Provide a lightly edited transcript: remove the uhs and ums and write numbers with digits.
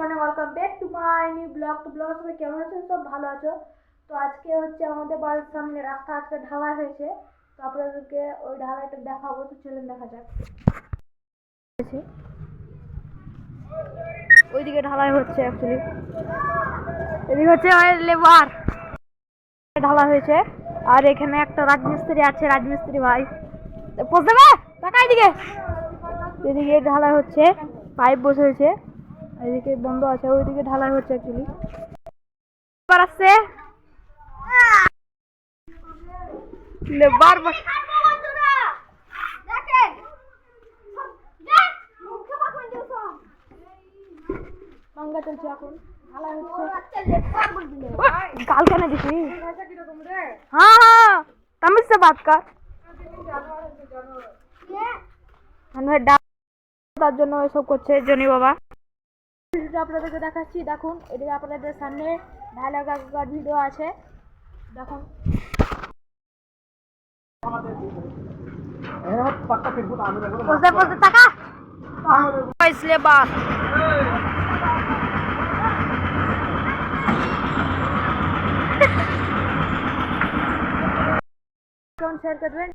Morning, welcome back to my new blog. তো blog সবাই কেমন আছো? সব ভালো আছো? তো আজকে হচ্ছে আমাদের বাড়ির সামনে রাস্তা আজকে ঢালাই হয়েছে, তো আপনাদেরকে ওই ঢালাইটা দেখাবো। তো চলুন দেখা যাক। ওইদিকে ঢালাই হচ্ছে, অ্যাকচুয়ালি এদিকে হচ্ছে লেবার ঢালা হয়েছে, আর এখানে একটা রাজমিস্ত্রি আছে, রাজমিস্ত্রি ভাই বসে দেবে টাকা। এদিকে ঢালাই হচ্ছে, পাইপ বসে হয়েছে, এদিকে বন্ধ আছে, ওইদিকে ঢালাই হচ্ছে। অ্যাকচুয়ালি লেবার আসছে, লেবার মাঙ্গা চলছে, এখন ঢালাই হচ্ছে। গাল কেন দিছি? हाँ हाँ तमिल से बात कर। তার জন্য এসব করছে জনি বাবা। আপনাদেরকে দেখাচ্ছি, দেখুন এদিকে আপনাদের সামনে ঢালাই কাকার ভিডিও আছে, দেখুন। বসে বসে টাকা লেবার শেয়ার করবেন।